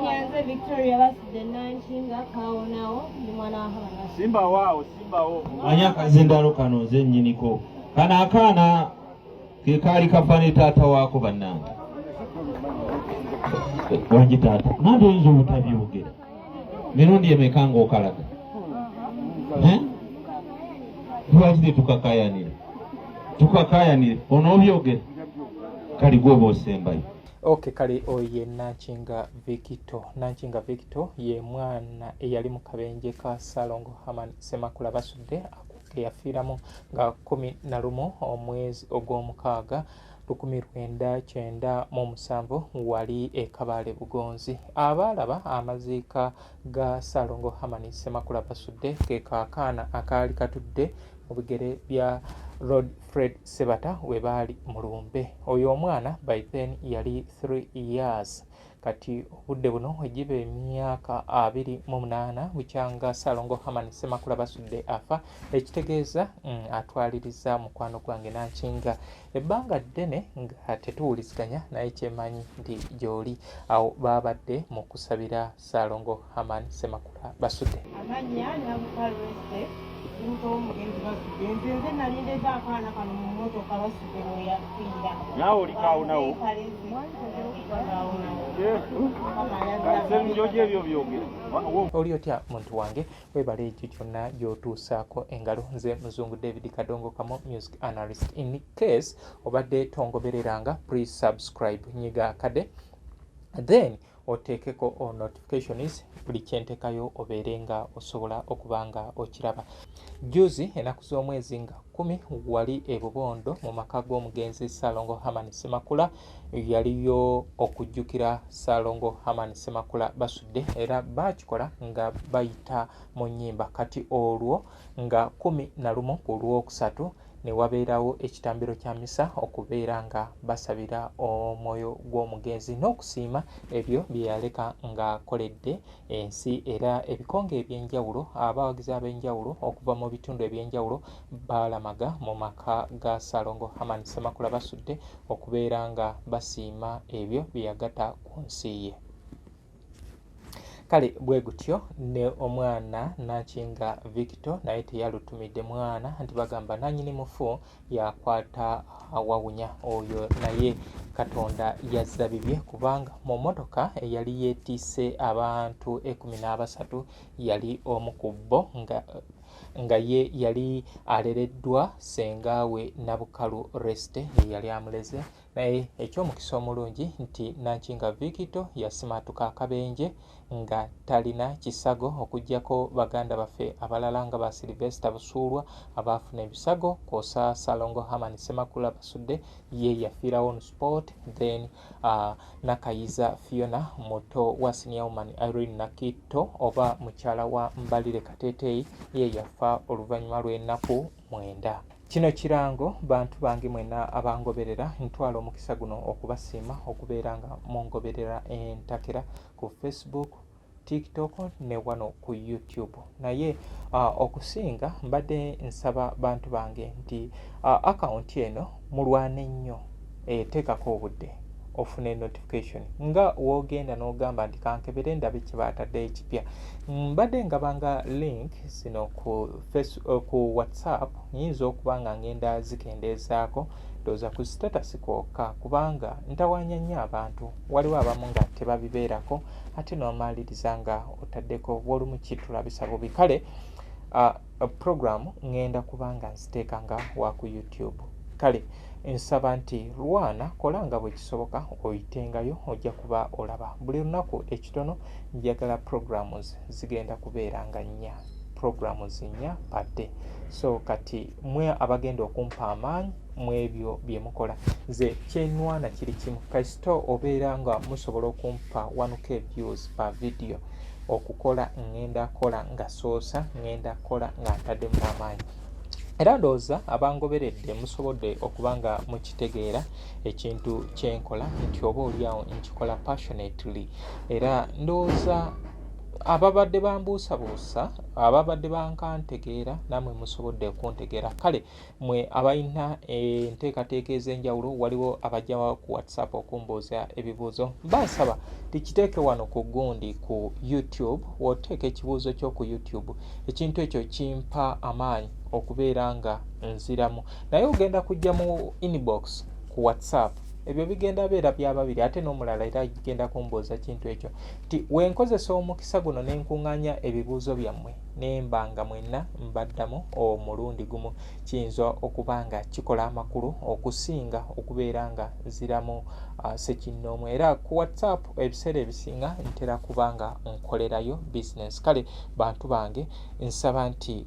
Nyanze Victoria basudde Nanchinga kawonawo ndi mwana wa Hamani. Simba wao, Simba wao. Anya kazindalo kano ze nnyiniko. Kana akaana ke kaali kafane taata waako bannange. Wangi taata. Nandi oyinza obutabyogera. Mirundi emeka ng'okalaga. Lwaki tukakayanira? Tukakayanire. Onoobyogera. Kali gwoba osembayo. Okay, kale oye Nanchinga Victor ye mwana eyali mu kabenje ka Salongo Hamani Semakula basudde ke yafiiramu nga 11 omwezi ogw'omukaaga 1997 wali e Kabale Bugonzi. Abalaba amaziika ga Salongo Hamani Semakula basudde ke kaakaana akaali katudde mu bigere bya Lord Fred Sebata we baali mulumbe. Oyo omwana by then yali 3 years. Kati obudde buno ejiba emyaka 28 bukyanga Salongo Hamani Semakula basudde afa, ekitegeeza atwaliriza mukwano gwange Nanchinga ebbanga ddene nga tetuwuliziganya naye kyemanyi nti gyoli awo babadde mu kusabira Salongo Hamani Semakula basudde. Amanya namukalwese into omugenzi basudde nze nalindeza akaana kano mu mmotoka basudde we yafiira. Nawe oli kaawonawo? Oli otya muntu wange, webale ekyo kyonna gy'otuusaako engalo. Nze Muzungu David Kadongo Kamo, music analyst. In case obadde tongobereranga, please subscribe nyiga kade, then oteekeko notifications buli kyentekayo obeere nga osobola okubanga okiraba. Juzi enaku z'omwezi nga 10 wali e Bubondo mu maka g'omugenzi Salongo Hamani Semakula yaliyo okujjukira Salongo Hamani Semakula basudde, era bakikola nga bayita mu nnyimba. Kati olwo nga 11 ku Lwokusatu ne wabeerawo ekitambiro kya misa okubeera nga basabira omwoyo gw'omugenzi n'okusiima ebyo bye yaleka nga akoledde ensi, era ebikonge ebyenjawulo abawagizi ab'enjawulo okuva mu bitundu ebyenjawulo balamaga mu maka ga Salongo Hamani Semakula basudde okubeera nga basiima ebyo bye yagatta ku nsi ye. Kale bwe gutyo ne omwana Nanchinga Victor naye teyalutumidde mwana nti bagamba nanyini mufu yakwata awawunya. Oyo naye Katonda yazza bibye kubanga mu mmotoka eyali yeetisse abantu 13 yali omu ku bo nga ye yali alereddwa ssengawe Nabukalu Reste yali amuleze, naye ekyomukisa omulungi nti Nanchinga Victor yasimatuka akabenje nga talina kisago okujjako baganda baffe abalala nga ba Sylvester Busuulwa abaafuna ebisago kw'ossa Salongo Hamani Semakula basudde ye yafiirawo on sport. Then Nakayiza Fiona muto wa senior woman Irene Nakito oba mukyala wa Mbalire Kateteyi ye yafa oluvannyuma lw'ennaku 9. Kino kirango bantu bange mwena abangoberera ntwala omukisa guno okubasiima okubeera nga mungoberera entakera ku Facebook, TikTok ne wano ku YouTube. Naye okusinga mbadde nsaba bantu bange nti account eno mulwane nnyo teekako obudde ofune notification nga wogenda n'ogamba nti kankebere ndabe kye baatadde ekipya. Mbadde ngabanga link zino ku WhatsApp nyinza okuba nga ngenda zikendeezaako doza ku status kwokka kubanga ntawaanya nnyo abantu, waliwo abamu nga tebabibeerako ate n'omaliriza nga otaddeko bw'olumu kitulabisa bubi. Kale program ngenda kubanga nziteeka nga wa ku YouTube. Kale nsaba nti lwana kolanga bwe kisoboka oyitengayo ojja kuba olaba. Buli lunaku ekitono njagala programs zigenda kubeera nga 4 programs 4 per day. So kati mwe abagenda okumpa amaanyi mu ebyo bye mukola, nze kyenwana kiri kimu, kasito obeera nga musobola okumpa 1k views per video okukola ngenda kola nga soosa, ngenda kola nga ntaddemu amaanyi. Era ndowooza abangoberedde musobodde okuba nga mukitegeera ekintu kyenkola nti oba oliawo nkikola passionately, era ndowooza ababadde bambuusabuusa ababadde bankantegeera namwe musobodde okuntegeera kale mwe abalina enteekateeka ez'enjawulo waliwo abajja ku WhatsApp okumbuuza ebibuuzo bansaba tikiteeke wano ku gundi ku YouTube woteeka ekibuuzo kyo ku YouTube ekintu ekyo kimpa amaanyi okubeera nga nziramu naye ogenda kujja mu inbox ku WhatsApp ebyo bigenda beera bya babiri ate n'omulala era genda kumbuuza kintu ekyo ti wenkozesa omukisa guno n'enkuŋŋaanya ebibuuzo byammwe nemba nga mwenna mbaddamu omulundi gumu kiyinza okuba nga kikola amakulu okusinga okubeera nga nziramu sekinnoomu era ku WhatsApp ebiseera ebisinga ntera kubanga nkolerayo business kale bantu bange nsaba nti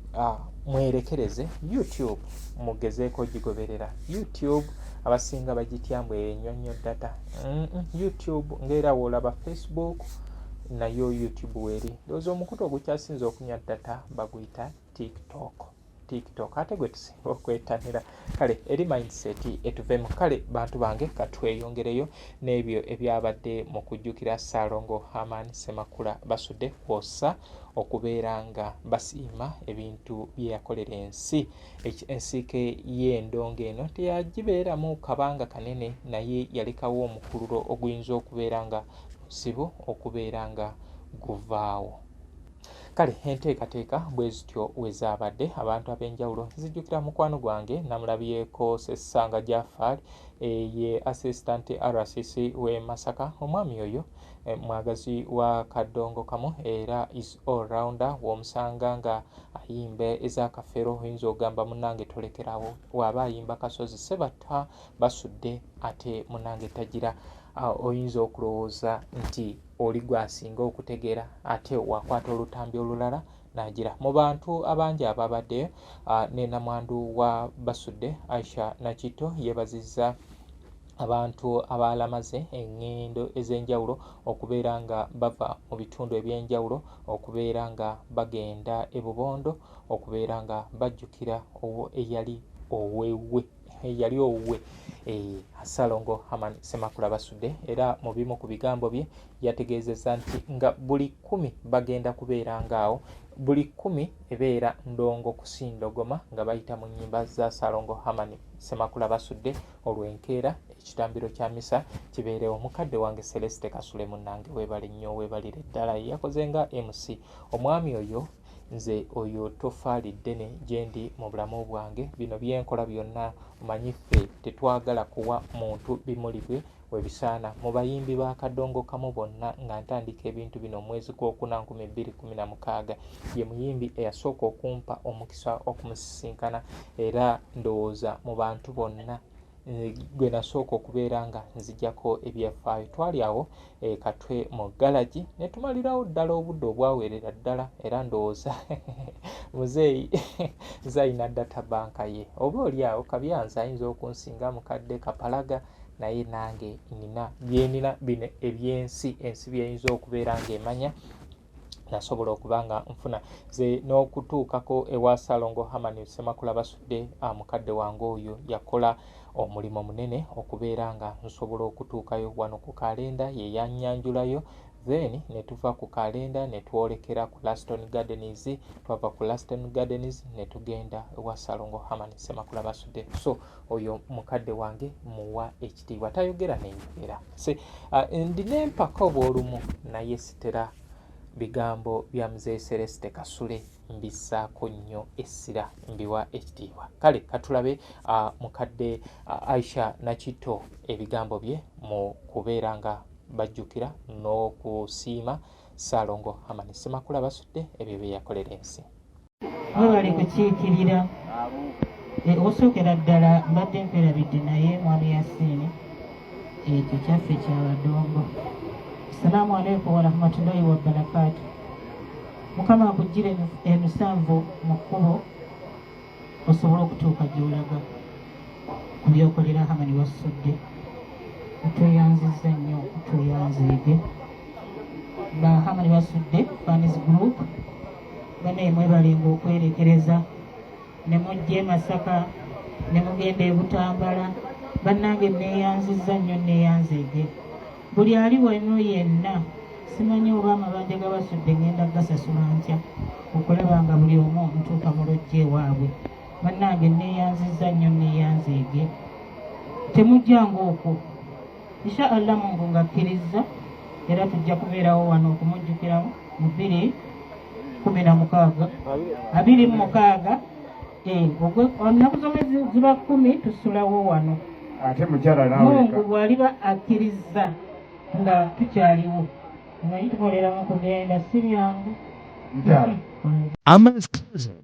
mwerekereze YouTube mugezeeko gigoberera YouTube abasinga bagityambwe ennyonnyo data YouTube ng'era woolaba Facebook nayo YouTube weeri ndowooza omukutu ogukyasinza okunywa data baguyita TikTok ate gwe tusinga okwetanira kale eri mindset etuvemu kale bantu bange katweyongereyo n'ebyo ebyabadde mu kujjukira Ssaalongo Herman Ssemakula Basudde kwosa okubeera nga basiima ebintu bye yakolera ensi ensiike y'endongo eno teyagibeeramu kabanga kanene naye yalekawo omukululo oguyinza okubeera nga sibo okubeera nga guvaawo kale enteekateeka bwe zityo wezaabadde abantu ab'enjawulo nzijjukira mukwano gwange namulabyeko Ssanga Jafari ye assistant RCC w'e Masaka omwami oyo mwagazi wa kaddongo kamu era is all rounder w'omusanga nga ayimba ez'akafero oyinza ogamba munnange tolekerawo waba ayimba kasozi Ssebatta Basudde ate munnange tagira oyinza okulowooza nti oli gwasinga okutegeera ate wakwata olutambi olulala nagira mu bantu abangi ababaddeyo ne namwandu wa Basudde Aisha Nakito yeebazizza abantu abalamaze eŋŋendo ez'enjawulo okubeera nga bava mu bitundu eby'enjawulo okubeera nga bagenda e Bubondo okubeera nga bajjukira eyali owuwe Ssaalongo Herman Ssemakula Basudde era mu bimu ku bigambo bye yategeezezza nti nga buli 10 bagenda kubeera ngaawo buli 10 ebeera ndongo kusindogoma nga bayita mu nnyimba za Ssaalongo Herman Ssemakula Basudde olw'enkeera ekitambiro kya misa kibeere omukadde wange Celeste Kasule munnange weebale nnyo weebalire ddala yakoze nga MC omwami oyo nze oyo tofaali ddene gye ndi mu bulamu bwange bino byenkola byonna omanyi ffe tetwagala kuwa muntu bimuli bwe webisaana mu bayimbi ba kaddongo kamu bonna nga ntandika ebintu bino omwezi gw'okuna 2016 ye muyimbi eyasooka okumpa omukisa okumusisinkana era ndowooza mu bantu bonna gwe nasooka okubeera nga nzijjako ebyafaayo twali awo katwe mu galagi ne tumalirawo ddala obudde obwaweerera ddala era ndowooza muzeeyi zayina data banka ye oba oli awo kabyanza ayinza okunsinga mukadde kapalaga naye nange nina bino ebyensi ensi byeyinza okubeera nga emanya nasobola okuba nga nfuna ze n'okutuukako ewa Ssaalongo Herman Ssemakula Basudde mukadde wange oyo yakola omulimu munene okubeera nga nsobola okutuukayo wano ku kalenda ye yannyanjulayo then ne tuva ku kalenda ne twolekera ku Laston Gardens twava ku Laston Gardens ne tugenda ewa Ssaalongo Herman Ssemakula Basudde so oyo mukadde wange muwa ekitiibwa tayogera nenjogera ndina empaka obw'olumu naye sitera bigambo bya Mzee Celeste Kasule mbissaako nnyo essira mbiwa ekitiibwa kale katulabe mukadde Aisha Nakito ebigambo bye mu kubeera nga bajjukira n'okusiima Ssaalongo Herman Ssemakula Basudde ebyo bye yakolera ensi webali kukiikirira okusookera ddala mbadde mperabidde naye mwami Yasiini ekyo kyaffe kyabadongo Salaamu alaikum wa rahmatullahi wa barakatuh. Mukama akugire emisanvu mu kkubo osobola okutuuka gy'olaga ku byokolera Herman Basudde. Tweyanzizza nnyo tweyanziige ba Herman Basudde Fans Group bane mwebalinga okwerekereza ne mujja e Masaka ne mugenda e Butambala bannange neeyanzizza nnyo neeyanziige buli ali wano yenna simanyi oba amabanja gabasudde ngenda gasasula ntya okulaba nga buli omu ntuuka mu lujja ewaabwe. Bannange neeyanzizza nnyo neeyanzeege, temujjanga okwo. Insha Allah Mungu ng'akkiriza era tujja kubeerawo wano okumujjukira mu 2016 olunaku zombi ziba 10 tusulawo wano. Ate mukyala nawe Mungu bw'aliba akkiriza nga tukyaliwo omanyi tukoleramu kugenda si byangu. Amma's cousin.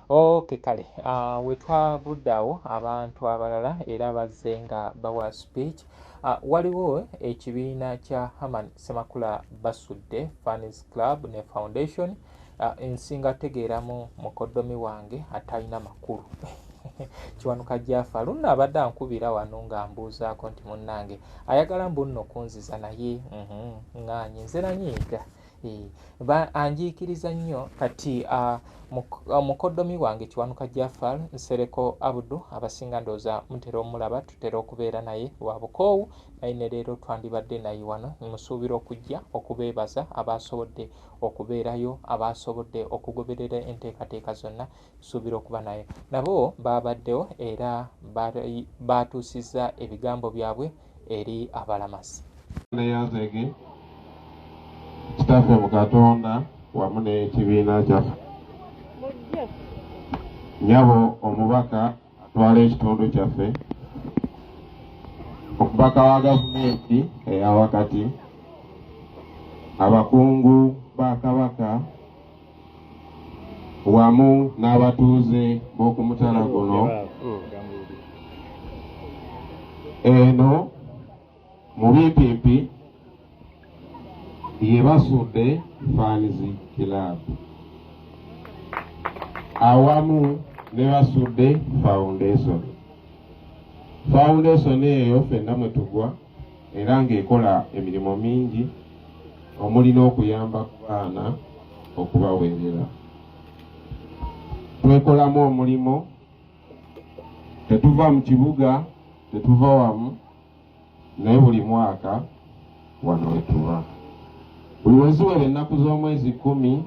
Okay, kale wetwavudde awo abantu abalala era bazze nga bawa speech. Waliwo ekibiina kya Herman Ssemakula Basudde Fans Club ne Foundation. Nsinga tegeeramu mukoddomi wange atalina makulu Kiwanuka Jaffa luno abadde ankubira wano nga mbuuzaako nti munnange ayagala mbunno kunziza naye ŋŋaanyi nze nanyiiga anjiikiriza nnyo kati mukoddomi wange Kiwanuka Jaffa Nsereko Abdu abasinga ndooza mutera omulaba tutera okubeera naye wa bukoowu naye ne leero twandibadde naye wano musuubira okujja okubeebaza abasobodde okubeerayo abasobodde okugoberera enteekateeka zonna suubira okuba naye nabo babaddewo era baatuusizza ebigambo byabwe eri abalamasi. Neyanzege kitaffe mu Katonda wamu n'ekibiina kyaffe nyabo omubaka atwala ekitundu kyaffe, omubaka wa gavumenti eyawakati, abakungu ba Kabaka wamu n'abatuuze b'oku mutala guno. Eno mu Bimpimpi ye Basudde Fans Club awamu ne Basudde Foundation. Foundation eyo ffenna mwe tugwa era ng'ekola emirimu mingi omuli n'okuyamba ku baana okubaweerera. Twekolamu omulimo, tetuva mu kibuga, tetuva wamu, naye buli mwaka wano wetuba. Buli weziwera ennaku z'omwezi 10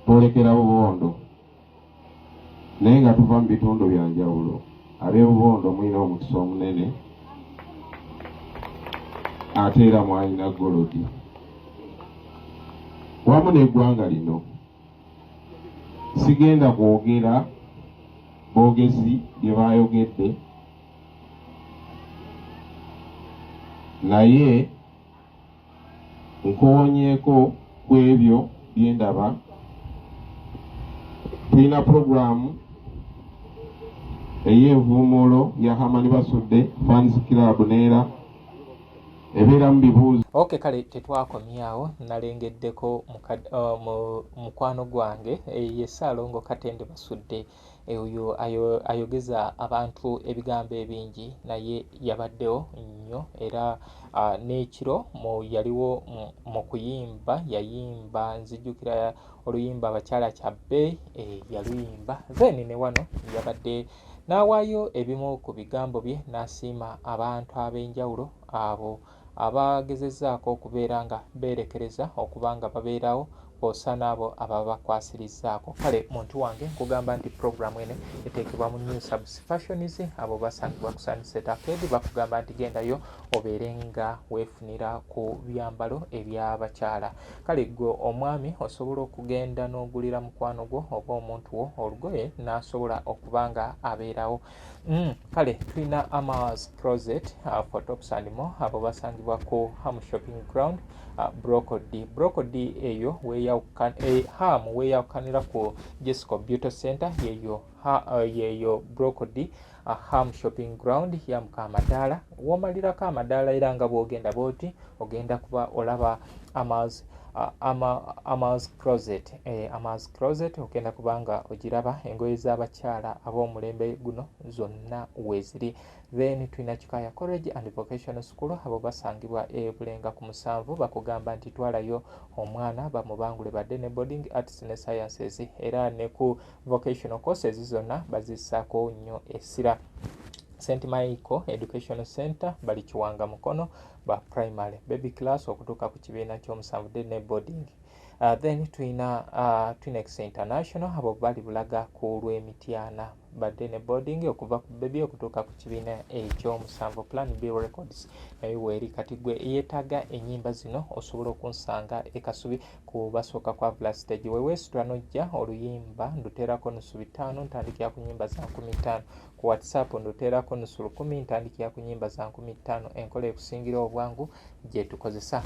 twolekera Bubondo, naye nga tuva mu bitundu bya njawulo. Ab'e Bubondo mulina omukisa omunene, ate era mwalina Golodi wamu n'eggwanga lino. Sigenda kwogera boogezi bye baayogedde, naye nkoonyeeko ku ebyo bye ndaba. Tulina puroguramu ey'envuumuulo ya Hamani Basudde Fans Club neera ebeera mu bibuuzo. Okay, kale tetwakomyawo, nalengeddeko mukwano gwange ye Ssaalongo Katende Basudde oyo ayogeza abantu ebigambo ebingi, naye yabaddewo nnyo era n'ekiro yaliwo mu kuyimba, yayimba, nzijjukira oluyimba Abakyala Kyabbe yaluyimba, then ne wano yabadde n'awaayo ebimu ku bigambo bye, n'asiima abantu ab'enjawulo abo abagezezzaako okubeera nga beerekereza okuba nga babeerawo kw'ossa n'abo ababa bakwasirizzaako. Kale muntu wange nkugamba nti puroguramu eno eteekebwa mu New Subs Fashions, abo basangibwa ku Sunset Arcade, bakugamba nti gendayo obeere nga weefunira ku byambalo eby'abakyala. Kale gwe omwami osobola okugenda n'ogulira mukwano gwo oba omuntu wo olugoye n'asobola okuba nga abeerawo. Kale tulina Amaz Closet for tops and more, abo basangibwa ku Ham Shopping Ground, Brocody eyo weeyawukanira ku Jessica Beauty Center, yeyo Brocody Ham Shopping Ground yamuka amadaala. Womalirako amadaala era nga bw'ogenda bw'oti ogenda kuba olaba Amaz Closet. Amaz Closet ogenda kubanga ogiraba engoye z'abakyala ab'omulembe guno zonna weeziri. Then tulina Kikaya College and Vocational School, abo basangibwa Bulenga ku 7, bakugamba nti twalayo omwana bamubangule badde ne boarding arts ne sciences era ne ku vocational courses zonna bazissaako nnyo essira. St. Michael Education Center bali Kiwanga Mukono ba primary baby class okutuuka ku kibiina ky'omusanvu ne boarding. Then tulina Twinex International, abo bali Bulaga ku Lw'Emityana badde ne boarding okuva ku baby okutuuka ku kibiina eky'omusanvu. Plan B Records nayo weeri, kati gwe yeetaaga ennyimba zino osobola okunsanga e Kasubi ku basooka kwa Villa Stage. Weweesitula n'ojja oluyimba nduteerako nusu 5 ntandikira ku nnyimba za 15. Ku WhatsApp nduteerako nusu 10 ntandikira ku nnyimba za 15. Enkola ekusingira obwangu gye tukozesa.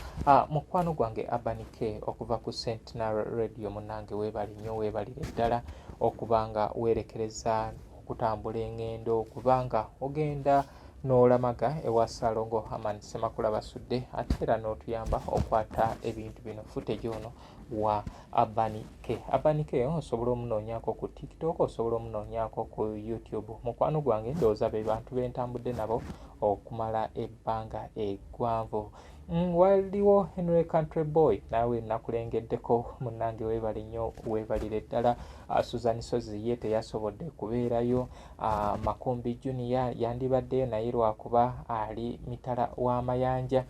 Mukwano gwange Urban K okuva ku Sentinel Radio, munnange weebali nnyo, weebalire ddala okubanga weerekereza okutambula engendo, okubanga ogenda n'olamaga ewa Ssaalongo Hamani Ssemakula Basudde, ate era n'otuyamba okwata ebintu bino. Footage ono wa Urban K. Urban K osobola omunoonyaako ku TikTok, osobola omunoonyaako ku YouTube. Mukwano gwange ndowooza be bantu bentambudde nabo okumala ebbanga eggwanvu. Waliwo Henry Country Boy, naawe nakulengeddeko munnange, weebale nnyo, weebalire ddala. Susan Sozi ye teyasobodde kubeerayo. Makumbi Junior yandibaddeyo naye lwakuba ali mitala w'amayanja.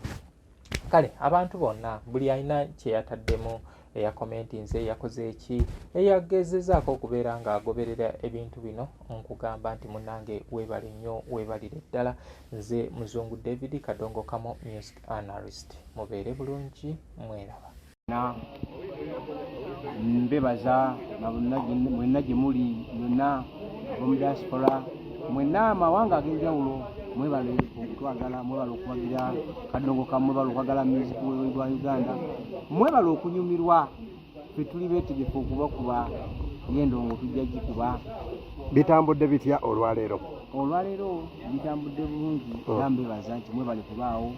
Kale abantu bonna buli alina kye yataddemu, eyakomenti nze yakoze eki, eyagezezaako okubeera ng'agoberera ebintu bino, nkugamba nti munnange weebale nnyo, weebalire ddala. Nze Muzungu David Kadongo Kamo, music analyst. Mubeere bulungi, mweraba. mbebaza mwenna gye muli yonna ab'omu diaspora mwenna amawanga ag'enjawulo mwebale okutwagala mwebale okuwagira kadongo kamu mwebale okwagala music wa Uganda mwebale okunyumirwa ffe tuli beetegefu okubakuba y'endongo tujja gikuba. Bitambudde bitya olwaleero? Olwaleero bitambudde bulungi era mbebaza nti mwebale kubaawo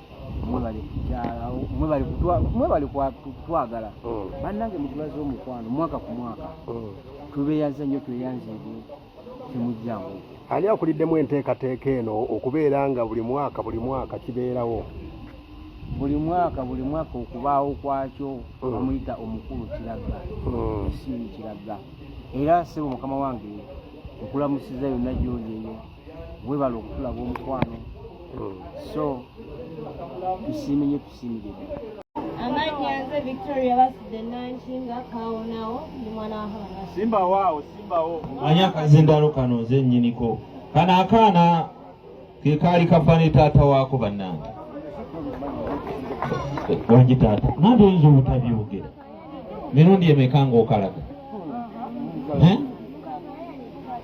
mwebale kukyalawo mwebale kutwagala bannange mutulaze omukwano mwaka ku mwaka tubeeyaza nnyo tweyanzibwe temujjangu. Ani akuliddemu enteekateeka eno okubeera nga buli mwaka kibeerawo? Buli mwaka okubaawo kwakyo bamuyita omukulu Kiragga Isiimi Kiragga era sebo mukama wange nkulamusiza yonna gy'oli eyo webala okutulaba omukwano so tusiimenye tusiimiridde. Amannya nze Victoria Basudde Nankinga Kawonawo ndi mwana wa Hanga. Simbawo. Manya akazindalo kano nze nnyiniko. Kano akaana ke kaali kafa ne taata waako bannange. Wangi taata, nandi oyinza obutabyogera. Mirundi emeka ng'okalaga?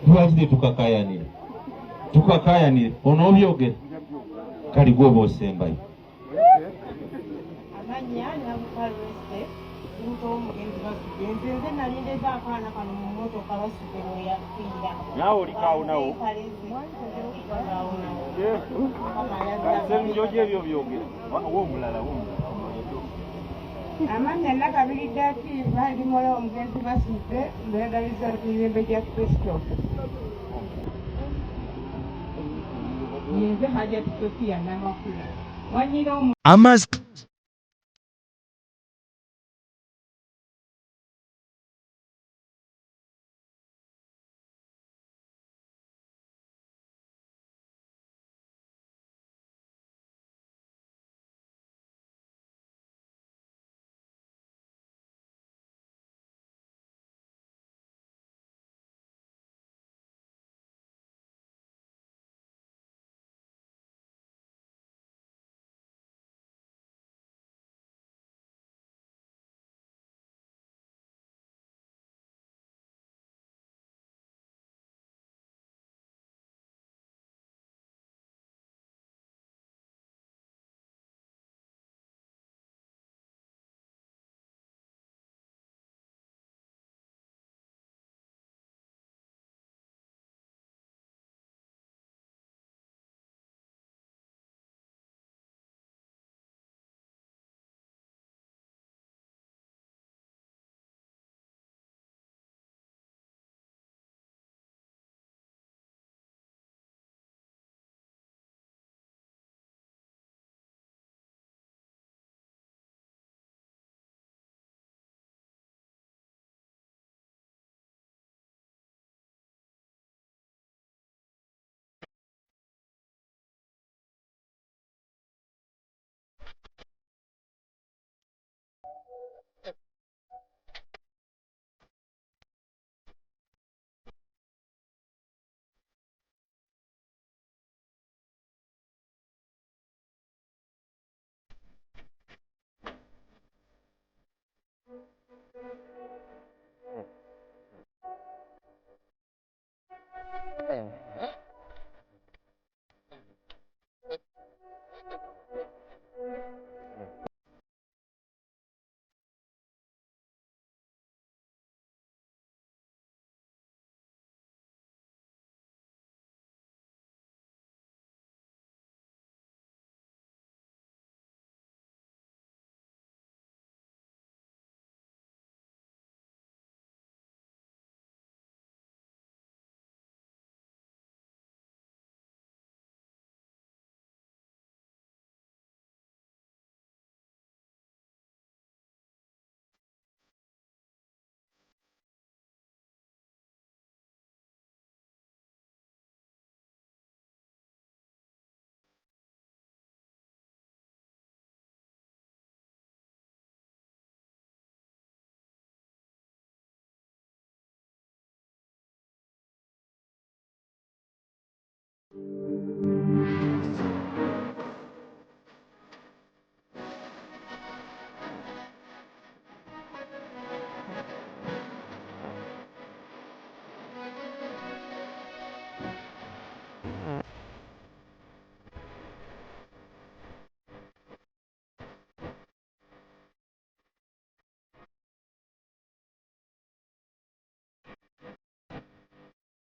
Lwaki tukakayanire onoobyogera kali gwoba osembayo. Amannya Nabukalwese Kintu omugenzi Basudde nze nalindeza akaana kano mu mmotoka Basudde mwe yafiira. Naawe oli Kawonawo? Kanseminjojo ebyo byogera w'omulala Amannya Nakabiri Dakiiva ndimola omugenzi Basudde mbeegaliza emirembe gya Kristo. Yenze Hajjati Sofiya Namakula wanyira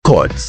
Courts.